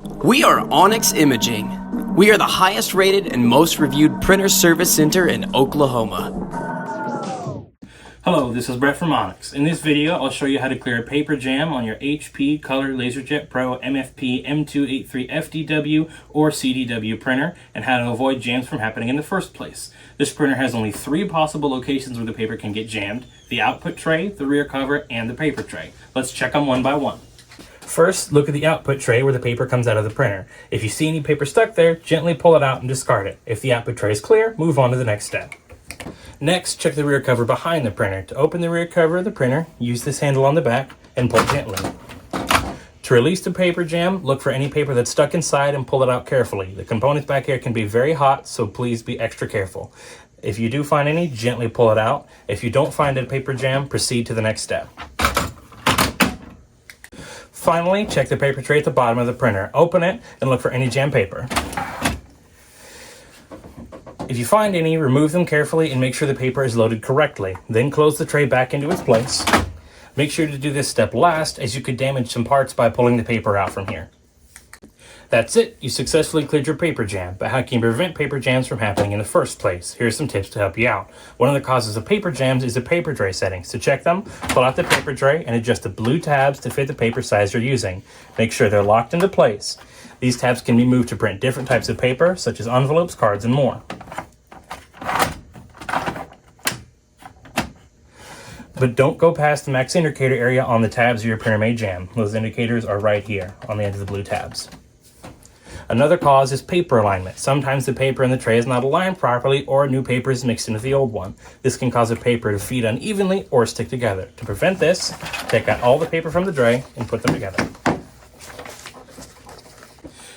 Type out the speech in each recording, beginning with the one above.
We are Onyx Imaging. We are the highest rated and most reviewed printer service center in Oklahoma. Hello, this is Brett from Onyx. In this video, I'll show you how to clear a paper jam on your HP Color LaserJet Pro MFP M283FDW or CDW printer and how to avoid jams from happening in the first place. This printer has only 3 possible locations where the paper can get jammed: the output tray, the rear cover, and the paper tray. Let's check them one by one. First, look at the output tray where the paper comes out of the printer. If you see any paper stuck there, gently pull it out and discard it. If the output tray is clear, move on to the next step. Next, check the rear cover behind the printer. To open the rear cover of the printer, use this handle on the back and pull gently. To release the paper jam, look for any paper that's stuck inside and pull it out carefully. The components back here can be very hot, so please be extra careful. If you do find any, gently pull it out. If you don't find a paper jam, proceed to the next step. Finally, check the paper tray at the bottom of the printer. Open it and look for any jammed paper. If you find any, remove them carefully and make sure the paper is loaded correctly. Then close the tray back into its place. Make sure to do this step last, as you could damage some parts by pulling the paper out from here. That's it. You successfully cleared your paper jam. But how can you prevent paper jams from happening in the first place? Here's some tips to help you out. One of the causes of paper jams is the paper tray settings. To check them, pull out the paper tray and adjust the blue tabs to fit the paper size you're using. Make sure they're locked into place. These tabs can be moved to print different types of paper, such as envelopes, cards, and more. But don't go past the max indicator area on the tabs of your printer may jam. Those indicators are right here on the end of the blue tabs. Another cause is paper alignment. Sometimes the paper in the tray is not aligned properly, or new paper is mixed into the old one. This can cause a paper to feed unevenly or stick together. To prevent this, take out all the paper from the tray and put them together.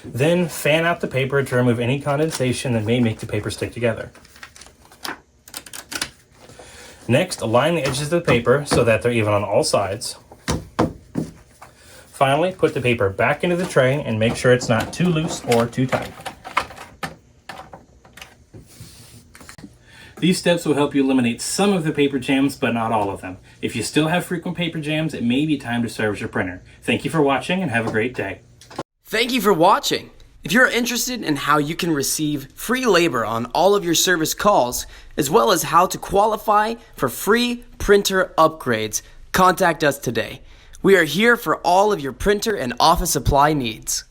Then fan out the paper to remove any condensation that may make the paper stick together. Next, align the edges of the paper so that they're even on all sides. Finally, put the paper back into the tray and make sure it's not too loose or too tight. These steps will help you eliminate some of the paper jams, but not all of them. If you still have frequent paper jams, it may be time to service your printer. Thank you for watching and have a great day. Thank you for watching. If you're interested in how you can receive free labor on all of your service calls, as well as how to qualify for free printer upgrades, contact us today. We are here for all of your printer and office supply needs.